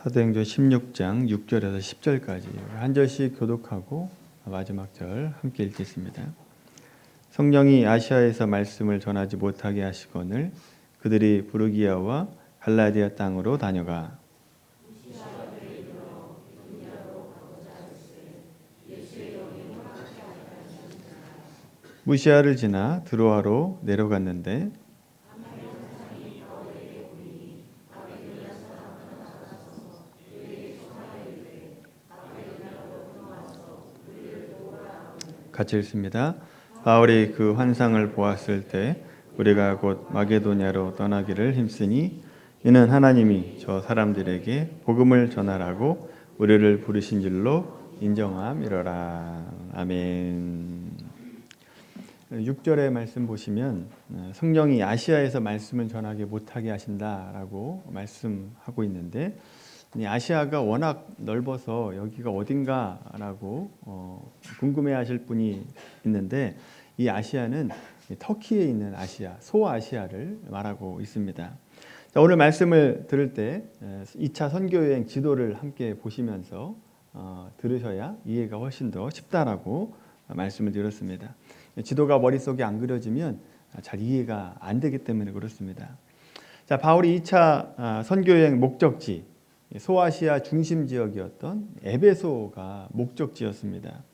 사도행전 16장 6절에서 10절까지 한 절씩 교독하고 마지막 절 함께 읽겠습니다. 성령이 아시아에서 말씀을 전하지 못하게 하시거늘 그들이 부르기아와 갈라디아 땅으로 다녀가 무시아를 지나 드로아로 내려갔는데 같이 읽습니다. 바울이 그 환상을 보았을 때 우리가 곧 마게도냐로 떠나기를 힘쓰니 이는 하나님이 저 사람들에게 복음을 전하라고 우리를 부르신 줄로 인정함이로라. 아멘. 6절의 말씀 보시면 성령이 아시아에서 말씀을 전하게 못하게 하신다라고 말씀하고 있는데 아시아가 워낙 넓어서 여기가 어딘가라고 궁금해하실 분이 있는데 이 아시아는 터키에 있는 아시아, 소아시아를 말하고 있습니다. 자, 오늘 말씀을 들을 때 2차 선교여행 지도를 함께 보시면서 들으셔야 이해가 훨씬 더 쉽다라고 말씀을 드렸습니다. 지도가 머릿속에 안 그려지면 잘 이해가 안 되기 때문에 그렇습니다. 자, 바울이 2차 선교여행 목적지 소아시아 중심 지역이었던 에베소가 목적지였습니다.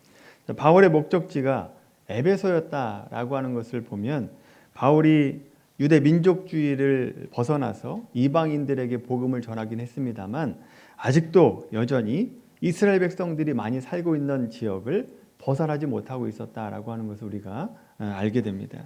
바울의 목적지가 에베소였다라고 하는 것을 보면 바울이 유대 민족주의를 벗어나서 이방인들에게 복음을 전하긴 했습니다만 아직도 여전히 이스라엘 백성들이 많이 살고 있는 지역을 벗어나지 못하고 있었다라고 하는 것을 우리가 알게 됩니다.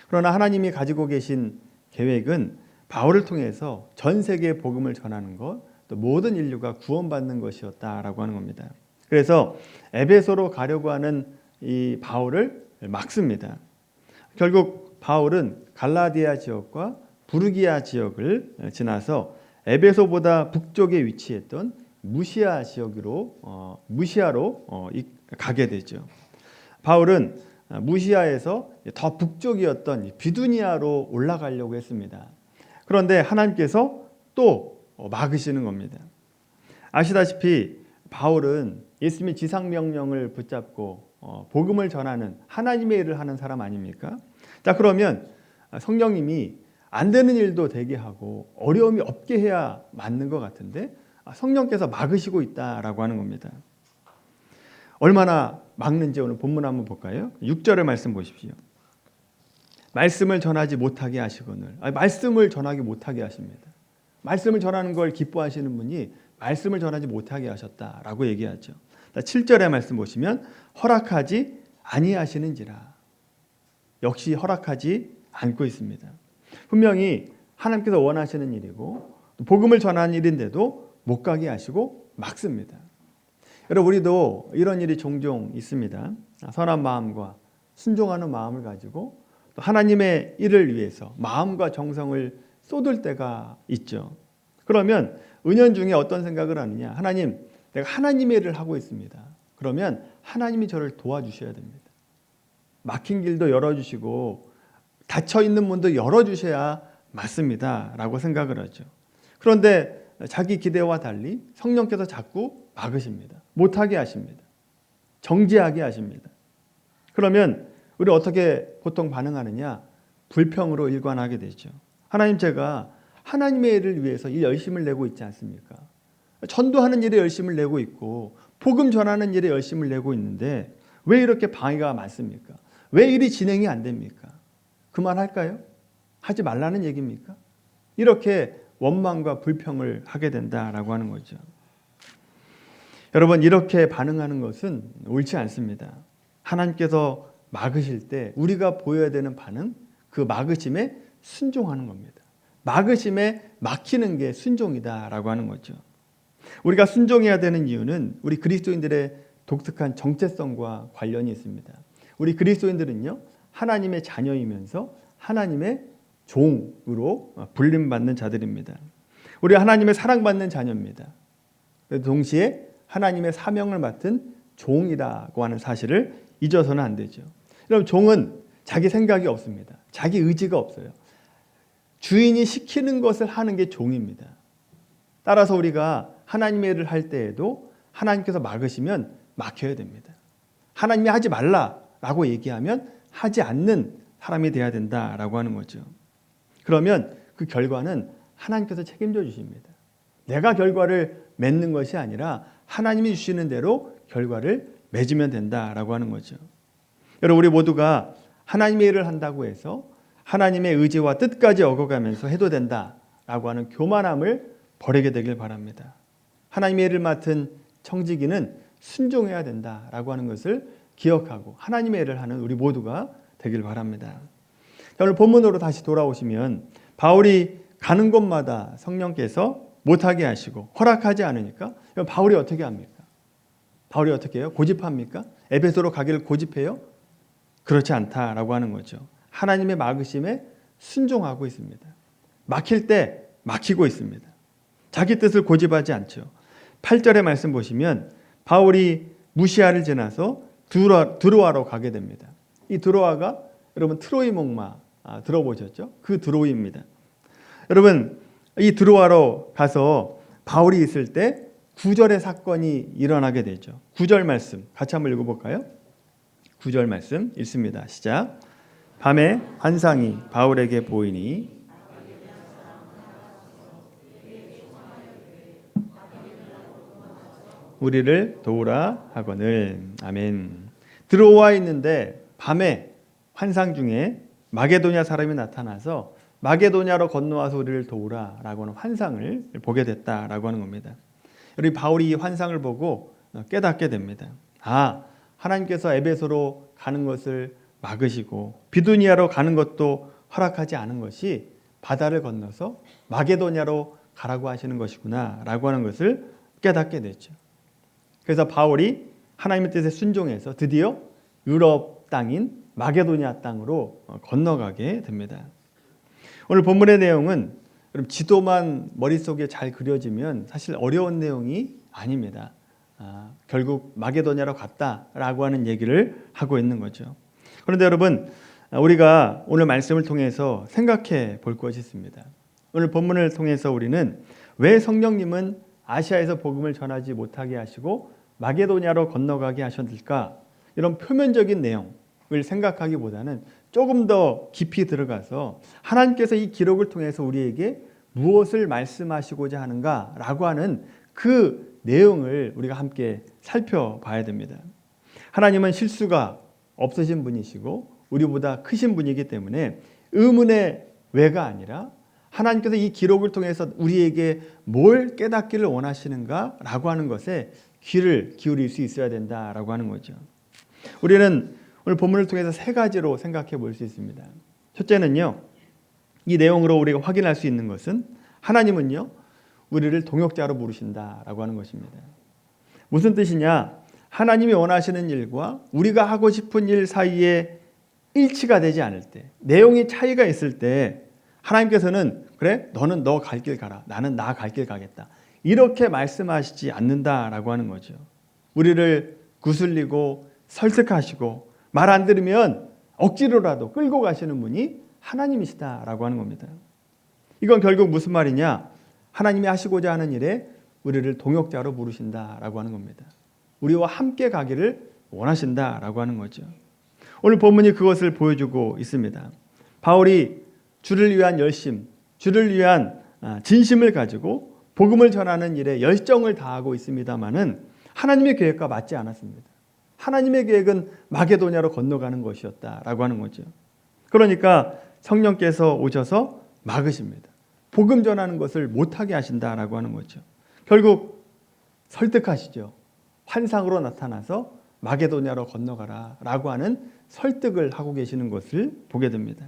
그러나 하나님이 가지고 계신 계획은 바울을 통해서 전 세계에 복음을 전하는 것, 또 모든 인류가 구원받는 것이었다라고 하는 겁니다. 그래서 에베소로 가려고 하는 이 바울을 막습니다. 결국 바울은 갈라디아 지역과 부르기아 지역을 지나서 에베소보다 북쪽에 위치했던 무시아 지역으로 무시아로 가게 되죠. 바울은 무시아에서 더 북쪽이었던 비두니아로 올라가려고 했습니다. 그런데 하나님께서 또 막으시는 겁니다. 아시다시피 바울은 예수님의 지상명령을 붙잡고 복음을 전하는 하나님의 일을 하는 사람 아닙니까? 자, 그러면 성령님이 안 되는 일도 되게 하고 어려움이 없게 해야 맞는 것 같은데 성령께서 막으시고 있다라고 하는 겁니다. 얼마나 막는지 오늘 본문 한번 볼까요? 6절의 말씀 보십시오. 말씀을 전하지 못하게 하시거늘. 말씀을 전하지 못하게 하십니다. 말씀을 전하는 걸 기뻐하시는 분이 말씀을 전하지 못하게 하셨다라고 얘기하죠. 7절의 말씀 보시면 허락하지 아니하시는지라. 역시 허락하지 않고 있습니다. 분명히 하나님께서 원하시는 일이고 복음을 전하는 일인데도 못 가게 하시고 막습니다. 여러분, 우리도 이런 일이 종종 있습니다. 선한 마음과 순종하는 마음을 가지고 또 하나님의 일을 위해서 마음과 정성을 쏟을 때가 있죠. 그러면 은연중에 어떤 생각을 하느냐? 하나님, 내가 하나님의 일을 하고 있습니다. 그러면 하나님이 저를 도와주셔야 됩니다. 막힌 길도 열어주시고 닫혀있는 문도 열어주셔야 맞습니다 라고 생각을 하죠. 그런데 자기 기대와 달리 성령께서 자꾸 막으십니다. 못하게 하십니다. 정지하게 하십니다. 그러면 우리 어떻게 보통 반응하느냐? 불평으로 일관하게 되죠. 하나님, 제가 하나님의 일을 위해서 이 열심을 내고 있지 않습니까? 전도하는 일에 열심을 내고 있고 복음 전하는 일에 열심을 내고 있는데 왜 이렇게 방해가 많습니까? 왜 일이 진행이 안 됩니까? 그만할까요? 하지 말라는 얘기입니까? 이렇게 원망과 불평을 하게 된다라고 하는 거죠. 여러분, 이렇게 반응하는 것은 옳지 않습니다. 하나님께서 막으실 때 우리가 보여야 되는 반응, 그 막으심에 순종하는 겁니다. 막으심에 막히는 게 순종이다라고 하는 거죠. 우리가 순종해야 되는 이유는 우리 그리스도인들의 독특한 정체성과 관련이 있습니다. 우리 그리스도인들은요, 하나님의 자녀이면서 하나님의 종으로 불림받는 자들입니다. 우리 하나님의 사랑받는 자녀입니다. 동시에 하나님의 사명을 맡은 종이라고 하는 사실을 잊어서는 안 되죠. 여러분, 종은 자기 생각이 없습니다. 자기 의지가 없어요. 주인이 시키는 것을 하는 게 종입니다. 따라서 우리가 하나님의 일을 할 때에도 하나님께서 막으시면 막혀야 됩니다. 하나님이 하지 말라라고 얘기하면 하지 않는 사람이 돼야 된다라고 하는 거죠. 그러면 그 결과는 하나님께서 책임져 주십니다. 내가 결과를 맺는 것이 아니라 하나님이 주시는 대로 결과를 맺으면 된다라고 하는 거죠. 여러분, 우리 모두가 하나님의 일을 한다고 해서 하나님의 의지와 뜻까지 어겨가면서 해도 된다라고 하는 교만함을 버리게 되길 바랍니다. 하나님의 일을 맡은 청지기는 순종해야 된다라고 하는 것을 기억하고 하나님의 일을 하는 우리 모두가 되길 바랍니다. 오늘 본문으로 다시 돌아오시면 바울이 가는 곳마다 성령께서 못하게 하시고 허락하지 않으니까 바울이 어떻게 합니까? 바울이 어떻게 해요? 고집합니까? 에베소로 가기를 고집해요? 그렇지 않다라고 하는 거죠. 하나님의 막으심에 순종하고 있습니다. 막힐 때 막히고 있습니다. 자기 뜻을 고집하지 않죠. 8절의 말씀 보시면 바울이 무시아를 지나서 드로아로 가게 됩니다. 이 드로아가 여러분 트로이 목마 들어보셨죠? 그 드로이입니다. 여러분, 이 드로아로 가서 바울이 있을 때 9절의 사건이 일어나게 되죠. 9절 말씀 같이 한번 읽어볼까요? 9절 말씀 읽습니다. 시작. 밤에 환상이 바울에게 보이니 우리를 도우라 하거늘. 아멘. 드로아 있는데 밤에 환상 중에 마게도냐 사람이 나타나서 마게도냐로 건너와서 우리를 도우라라고 하는 환상을 보게 됐다라고 하는 겁니다. 우리 바울이 이 환상을 보고 깨닫게 됩니다. 하나님께서 에베소로 가는 것을 막으시고 비두니아로 가는 것도 허락하지 않은 것이 바다를 건너서 마게도냐로 가라고 하시는 것이구나 라고 하는 것을 깨닫게 됐죠. 그래서 바울이 하나님의 뜻에 순종해서 드디어 유럽 땅인 마게도냐 땅으로 건너가게 됩니다. 오늘 본문의 내용은 지도만 머릿속에 잘 그려지면 사실 어려운 내용이 아닙니다. 결국 마게도냐로 갔다라고 하는 얘기를 하고 있는 거죠. 그런데 여러분, 우리가 오늘 말씀을 통해서 생각해 볼 것이 있습니다. 오늘 본문을 통해서 우리는 왜 성령님은 아시아에서 복음을 전하지 못하게 하시고 마게도냐로 건너가게 하셨을까? 이런 표면적인 내용을 생각하기보다는 조금 더 깊이 들어가서 하나님께서 이 기록을 통해서 우리에게 무엇을 말씀하시고자 하는가라고 하는 그 내용을 우리가 함께 살펴봐야 됩니다. 하나님은 실수가 없으신 분이시고 우리보다 크신 분이기 때문에 의문의 왜가 아니라 하나님께서 이 기록을 통해서 우리에게 뭘 깨닫기를 원하시는가라고 하는 것에 귀를 기울일 수 있어야 된다라고 하는 거죠. 우리는 오늘 본문을 통해서 세 가지로 생각해 볼 수 있습니다. 첫째는요, 이 내용으로 우리가 확인할 수 있는 것은 하나님은요, 우리를 동역자로 부르신다라고 하는 것입니다. 무슨 뜻이냐? 하나님이 원하시는 일과 우리가 하고 싶은 일 사이에 일치가 되지 않을 때, 내용이 차이가 있을 때 하나님께서는 그래, 너는 너 갈 길 가라, 나는 나 갈 길 가겠다, 이렇게 말씀하시지 않는다라고 하는 거죠. 우리를 구슬리고 설득하시고 말 안 들으면 억지로라도 끌고 가시는 분이 하나님이시다라고 하는 겁니다. 이건 결국 무슨 말이냐? 하나님이 하시고자 하는 일에 우리를 동역자로 부르신다라고 하는 겁니다. 우리와 함께 가기를 원하신다라고 하는 거죠. 오늘 본문이 그것을 보여주고 있습니다. 바울이 주를 위한 열심, 주를 위한 진심을 가지고 복음을 전하는 일에 열정을 다하고 있습니다마는 하나님의 계획과 맞지 않았습니다. 하나님의 계획은 마게도냐로 건너가는 것이었다라고 하는 거죠. 그러니까 성령께서 오셔서 막으십니다. 복음 전하는 것을 못하게 하신다라고 하는 거죠. 결국 설득하시죠. 환상으로 나타나서 마게도냐로 건너가라라고 하는 설득을 하고 계시는 것을 보게 됩니다.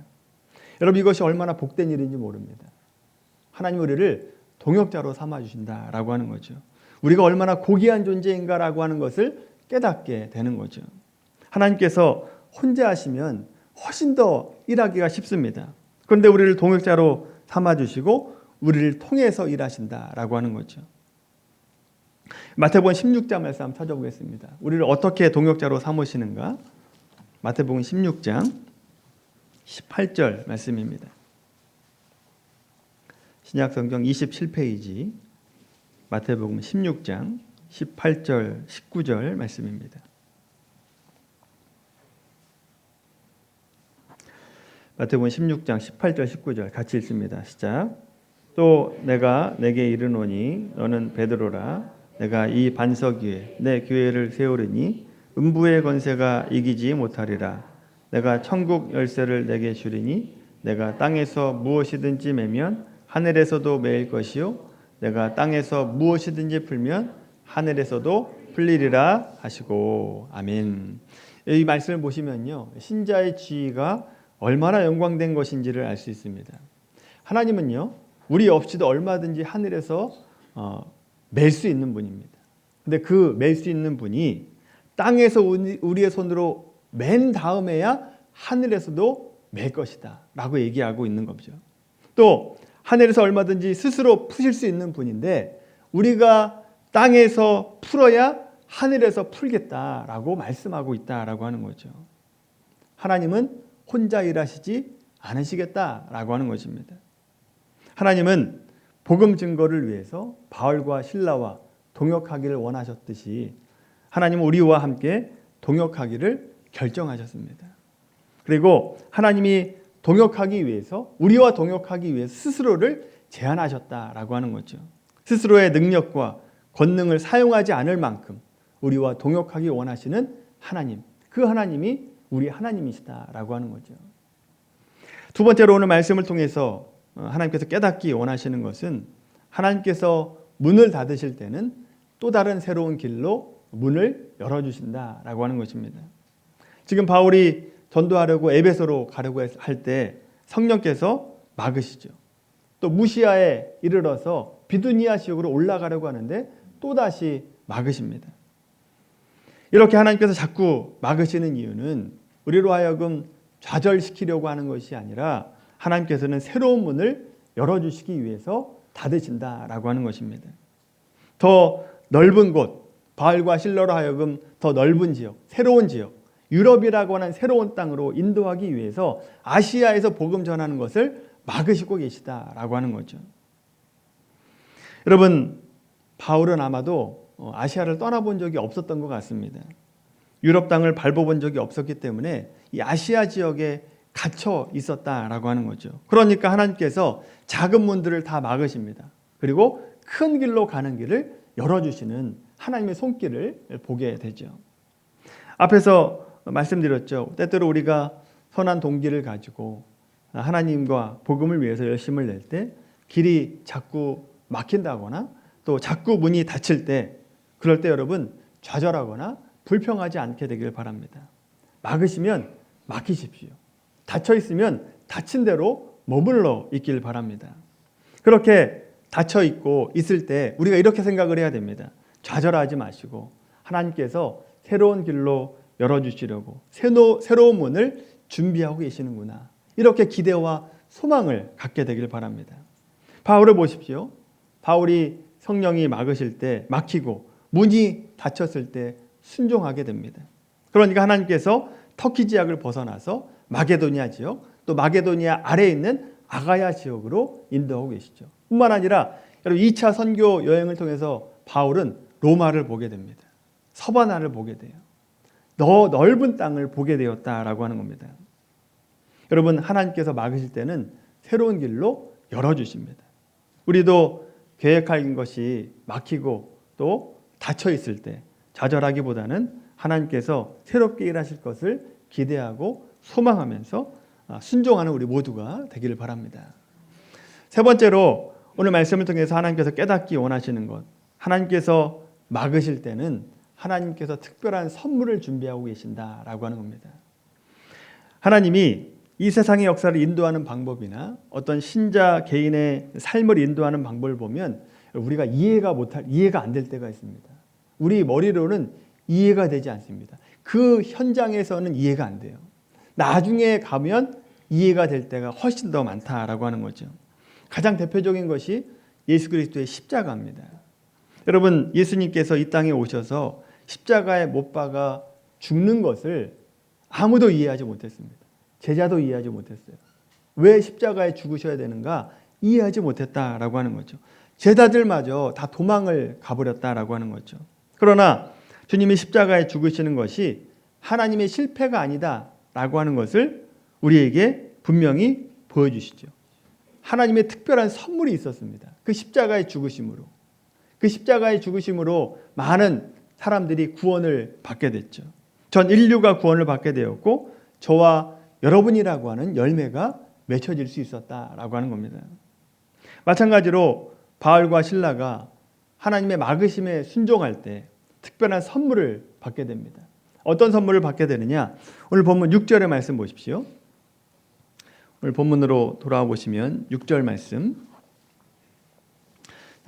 여러분, 이것이 얼마나 복된 일인지 모릅니다. 하나님 우리를 동역자로 삼아주신다라고 하는 거죠. 우리가 얼마나 고귀한 존재인가라고 하는 것을 깨닫게 되는 거죠. 하나님께서 혼자 하시면 훨씬 더 일하기가 쉽습니다. 그런데 우리를 동역자로 삼아주시고 우리를 통해서 일하신다라고 하는 거죠. 마태복음 16장 말씀 한번 찾아보겠습니다. 우리를 어떻게 동역자로 삼으시는가? 마태복음 16장 18절 말씀입니다. 신약성경 27페이지 마태복음 16장 18절 19절 말씀입니다. 마태복음 16장 18절 19절 같이 읽습니다. 시작. 또 내가 내게 이르노니 너는 베드로라. 내가 이 반석 위에 내 교회를 세우리니 음부의 권세가 이기지 못하리라. 내가 천국 열쇠를 내게 주리니 내가 땅에서 무엇이든지 매면 하늘에서도 매일 것이요 내가 땅에서 무엇이든지 풀면 하늘에서도 풀리리라 하시고. 아멘. 이 말씀을 보시면요, 신자의 지위가 얼마나 영광된 것인지를 알 수 있습니다. 하나님은요, 우리 없이도 얼마든지 하늘에서 맬 수 있는 분입니다. 근데 그 맬 수 있는 분이 땅에서 우리의 손으로 맨 다음에야 하늘에서도 맬 것이다 라고 얘기하고 있는 거죠. 또 하늘에서 얼마든지 스스로 푸실 수 있는 분인데 우리가 땅에서 풀어야 하늘에서 풀겠다라고 말씀하고 있다라고 하는 거죠. 하나님은 혼자 일하시지 않으시겠다라고 하는 것입니다. 하나님은 복음 증거를 위해서 바울과 실라와 동역하기를 원하셨듯이 하나님은 우리와 함께 동역하기를 결정하셨습니다. 그리고 하나님이 동역하기 위해서, 우리와 동역하기 위해서 스스로를 제한하셨다라고 하는 거죠. 스스로의 능력과 권능을 사용하지 않을 만큼 우리와 동역하기 원하시는 하나님, 그 하나님이 우리 하나님이시다라고 하는 거죠. 두 번째로 오늘 말씀을 통해서 하나님께서 깨닫기 원하시는 것은 하나님께서 문을 닫으실 때는 또 다른 새로운 길로 문을 열어주신다라고 하는 것입니다. 지금 바울이 전도하려고 에베소로 가려고 할 때 성령께서 막으시죠. 또 무시아에 이르러서 비두니아 지역으로 올라가려고 하는데 또다시 막으십니다. 이렇게 하나님께서 자꾸 막으시는 이유는 우리로 하여금 좌절시키려고 하는 것이 아니라 하나님께서는 새로운 문을 열어주시기 위해서 닫으신다라고 하는 것입니다. 더 넓은 곳, 바울과 실러로 하여금 더 넓은 지역, 새로운 지역, 유럽이라고 하는 새로운 땅으로 인도하기 위해서 아시아에서 복음 전하는 것을 막으시고 계시다라고 하는 거죠. 여러분, 바울은 아마도 아시아를 떠나본 적이 없었던 것 같습니다. 유럽 땅을 밟아본 적이 없었기 때문에 이 아시아 지역에 갇혀 있었다라고 하는 거죠. 그러니까 하나님께서 작은 문들을 다 막으십니다. 그리고 큰 길로 가는 길을 열어주시는 하나님의 손길을 보게 되죠. 앞에서 말씀드렸죠. 때때로 우리가 선한 동기를 가지고 하나님과 복음을 위해서 열심을 낼 때 길이 자꾸 막힌다거나 또 자꾸 문이 닫힐 때, 그럴 때 여러분 좌절하거나 불평하지 않게 되길 바랍니다. 막으시면 막히십시오. 닫혀 있으면 닫힌 대로 머물러 있길 바랍니다. 그렇게 닫혀 있고 있을 때 우리가 이렇게 생각을 해야 됩니다. 좌절하지 마시고 하나님께서 새로운 길로 열어주시려고 새로운 문을 준비하고 계시는구나, 이렇게 기대와 소망을 갖게 되길 바랍니다. 바울을 보십시오. 바울이 성령이 막으실 때, 막히고 문이 닫혔을 때 순종하게 됩니다. 그러니까 하나님께서 터키 지역을 벗어나서 마게도니아 지역, 또 마게도니아 아래에 있는 아가야 지역으로 인도하고 계시죠. 뿐만 아니라 여러분 2차 선교 여행을 통해서 바울은 로마를 보게 됩니다. 서바나를 보게 돼요. 더 넓은 땅을 보게 되었다라고 하는 겁니다. 여러분, 하나님께서 막으실 때는 새로운 길로 열어주십니다. 우리도 계획한 것이 막히고 또 닫혀 있을 때 좌절하기보다는 하나님께서 새롭게 일하실 것을 기대하고 소망하면서 순종하는 우리 모두가 되기를 바랍니다. 세 번째로 오늘 말씀을 통해서 하나님께서 깨닫기 원하시는 것, 하나님께서 막으실 때는 하나님께서 특별한 선물을 준비하고 계신다라고 하는 겁니다. 하나님이 이 세상의 역사를 인도하는 방법이나 어떤 신자 개인의 삶을 인도하는 방법을 보면 우리가 이해가 안 될 때가 있습니다. 우리 머리로는 이해가 되지 않습니다. 그 현장에서는 이해가 안 돼요. 나중에 가면 이해가 될 때가 훨씬 더 많다라고 하는 거죠. 가장 대표적인 것이 예수 그리스도의 십자가입니다. 여러분, 예수님께서 이 땅에 오셔서 십자가에 못 박아 죽는 것을 아무도 이해하지 못했습니다. 제자도 이해하지 못했어요. 왜 십자가에 죽으셔야 되는가 이해하지 못했다라고 하는 거죠. 제자들마저 다 도망을 가버렸다라고 하는 거죠. 그러나 주님이 십자가에 죽으시는 것이 하나님의 실패가 아니다라고 하는 것을 우리에게 분명히 보여주시죠. 하나님의 특별한 선물이 있었습니다. 그 십자가의 죽으심으로. 그 십자가의 죽으심으로 많은 사람들이 구원을 받게 됐죠. 전 인류가 구원을 받게 되었고 저와 여러분이라고 하는 열매가 맺혀질 수 있었다라고 하는 겁니다. 마찬가지로 바울과 실라가 하나님의 막으심에 순종할 때 특별한 선물을 받게 됩니다. 어떤 선물을 받게 되느냐? 오늘 본문 6절의 말씀 보십시오. 오늘 본문으로 돌아와 보시면 6절 말씀.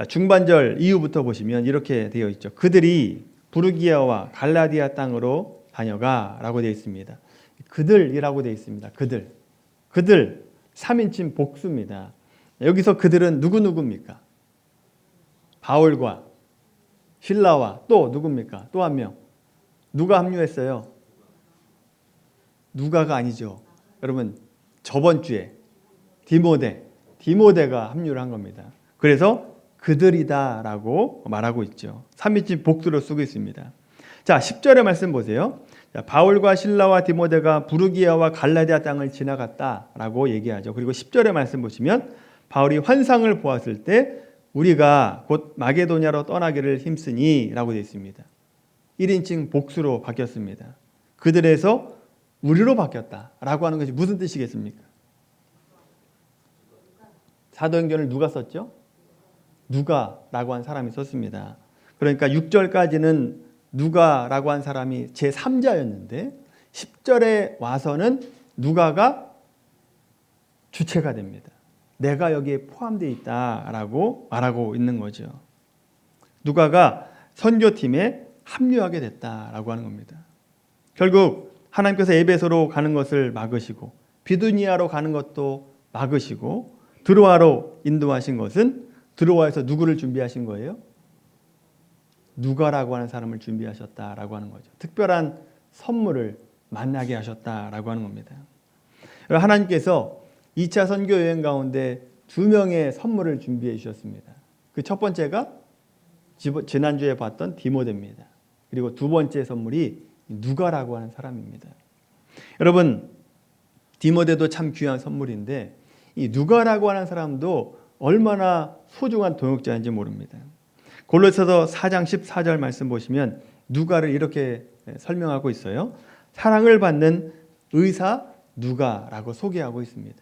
중반절 이후부터 보시면 이렇게 되어 있죠. 그들이 부르기아와 갈라디아 땅으로 다녀가 라고 되어 있습니다. 그들이라고 되어 있습니다. 그들 3인칭 복수입니다. 여기서 그들은 누구입니까? 바울과 실라와 또 누굽니까? 또 한 명. 누가 합류했어요? 누가가 아니죠. 여러분 저번 주에 디모데가 합류를 한 겁니다. 그래서 그들이다라고 말하고 있죠. 3인칭 복수로 쓰고 있습니다. 자, 10절의 말씀 보세요. 자, 바울과 실라와 디모데가 부르기아와 갈라디아 땅을 지나갔다라고 얘기하죠. 그리고 10절의 말씀 보시면 바울이 환상을 보았을 때 우리가 곧 마게도냐로 떠나기를 힘쓰니 라고 되어 있습니다. 1인칭 복수로 바뀌었습니다. 그들에서 우리로 바뀌었다라고 하는 것이 무슨 뜻이겠습니까? 사도행전을 누가 썼죠? 누가라고 한 사람이 썼습니다. 그러니까 6절까지는 누가라고 한 사람이 제3자였는데 10절에 와서는 누가가 주체가 됩니다. 내가 여기에 포함되어 있다라고 말하고 있는 거죠. 누가가 선교팀에 합류하게 됐다라고 하는 겁니다. 결국 하나님께서 에베소로 가는 것을 막으시고 비두니아로 가는 것도 막으시고 드로아로 인도하신 것은 드로아에서 누구를 준비하신 거예요? 누가라고 하는 사람을 준비하셨다라고 하는 거죠. 특별한 선물을 만나게 하셨다라고 하는 겁니다. 하나님께서 2차 선교 여행 가운데 2명의 선물을 준비해 주셨습니다. 그 첫 번째가 지난주에 봤던 디모데입니다. 그리고 두 번째 선물이 누가라고 하는 사람입니다. 여러분 디모데도 참 귀한 선물인데 이 누가라고 하는 사람도 얼마나 소중한 동역자인지 모릅니다. 골로새서 4장 14절 말씀 보시면 누가를 이렇게 설명하고 있어요. 사랑을 받는 의사 누가라고 소개하고 있습니다.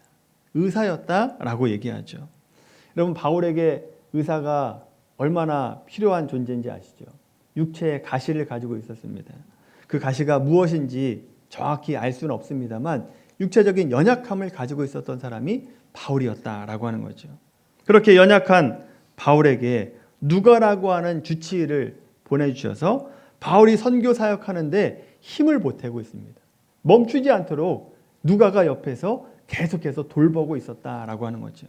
의사였다라고 얘기하죠. 여러분 바울에게 의사가 얼마나 필요한 존재인지 아시죠? 육체의 가시를 가지고 있었습니다. 그 가시가 무엇인지 정확히 알 수는 없습니다만 육체적인 연약함을 가지고 있었던 사람이 바울이었다라고 하는 거죠. 그렇게 연약한 바울에게 누가라고 하는 주치의를 보내주셔서 바울이 선교 사역하는데 힘을 보태고 있습니다. 멈추지 않도록 누가가 옆에서 계속해서 돌보고 있었다라고 하는 거죠.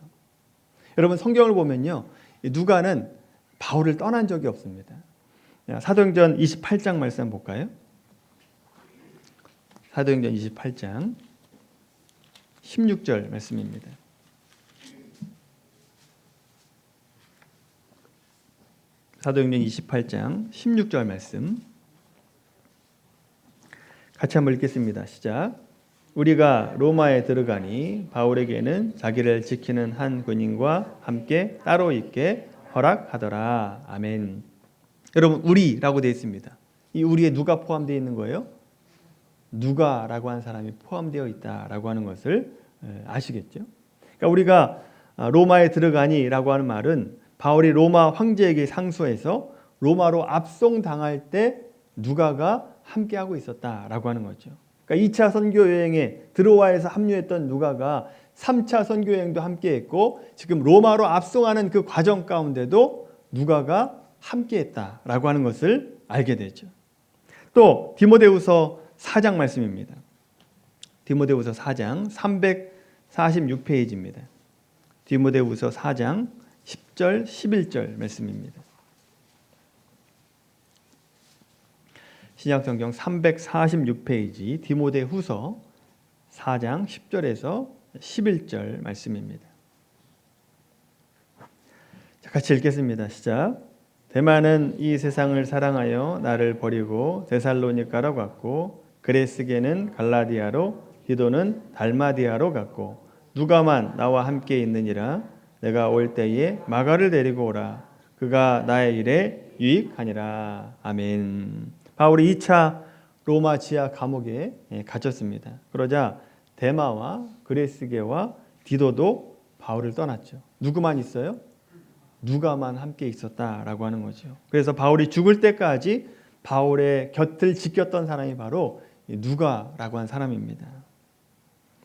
여러분 성경을 보면요, 누가는 바울을 떠난 적이 없습니다. 사도행전 28장 말씀 볼까요? 사도행전 28장 16절 말씀입니다. 사도행전 28장 16절 말씀 같이 한번 읽겠습니다. 시작. 우리가 로마에 들어가니 바울에게는 자기를 지키는 한 군인과 함께 따로 있게 허락하더라. 아멘. 여러분 우리라고 되어 있습니다. 이 우리에 누가 포함되어 있는 거예요? 누가라고 하는 사람이 포함되어 있다라고 하는 것을 아시겠죠? 그러니까 우리가 로마에 들어가니라고 하는 말은 바울이 로마 황제에게 상소해서 로마로 압송당할 때 누가가 함께하고 있었다라고 하는 거죠. 그러니까 2차 선교 여행에 드로아에서 합류했던 누가가 3차 선교 여행도 함께했고 지금 로마로 압송하는 그 과정 가운데도 누가가 함께했다라고 하는 것을 알게 되죠. 또 디모데후서 4장 말씀입니다. 디모데후서 4장 346페이지입니다. 디모데후서 4장 10절 11절 말씀입니다. 신약성경 346페이지 디모데후서 4장 10절에서 11절 말씀입니다. 같이 읽겠습니다. 시작. 데마는 이 세상을 사랑하여 나를 버리고 데살로니가로 갔고 그레스게는 갈라디아로 디도는 달마디아로 갔고 누가만 나와 함께 있느니라. 내가 올 때에 마가를 데리고 오라. 그가 나의 일에 유익하니라. 아멘. 바울이 2차 로마 지하 감옥에 갇혔습니다. 그러자 데마와 그레스게와 디도도 바울을 떠났죠. 누구만 있어요? 누가만 함께 있었다라고 하는 거죠. 그래서 바울이 죽을 때까지 바울의 곁을 지켰던 사람이 바로 누가라고 한 사람입니다.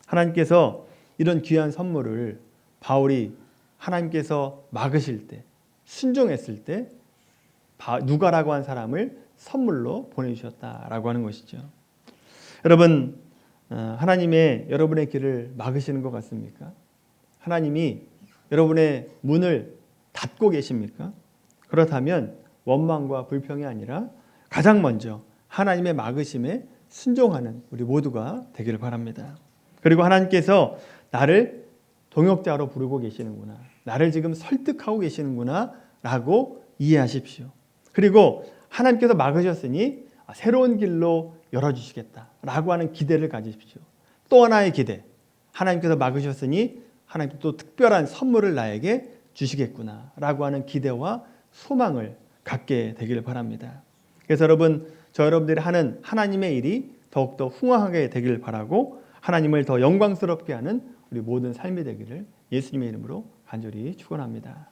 하나님께서 이런 귀한 선물을 바울이 하나님께서 막으실 때, 순종했을 때 누가라고 한 사람을 선물로 보내주셨다라고 하는 것이죠. 여러분, 하나님의 여러분의 길을 막으시는 것 같습니까? 하나님이 여러분의 문을 닫고 계십니까? 그렇다면 원망과 불평이 아니라 가장 먼저 하나님의 막으심에 순종하는 우리 모두가 되기를 바랍니다. 그리고 하나님께서 나를 동역자로 부르고 계시는구나, 나를 지금 설득하고 계시는구나 라고 이해하십시오. 그리고 하나님께서 막으셨으니 새로운 길로 열어주시겠다 라고 하는 기대를 가지십시오. 또 하나의 기대, 하나님께서 막으셨으니 하나님께서 또 특별한 선물을 나에게 주시겠구나 라고 하는 기대와 소망을 갖게 되기를 바랍니다. 그래서 여러분, 저 여러분들이 하는 하나님의 일이 더욱더 풍성하게 되기를 바라고 하나님을 더 영광스럽게 하는 우리 모든 삶이 되기를 예수님의 이름으로 간절히 축원합니다.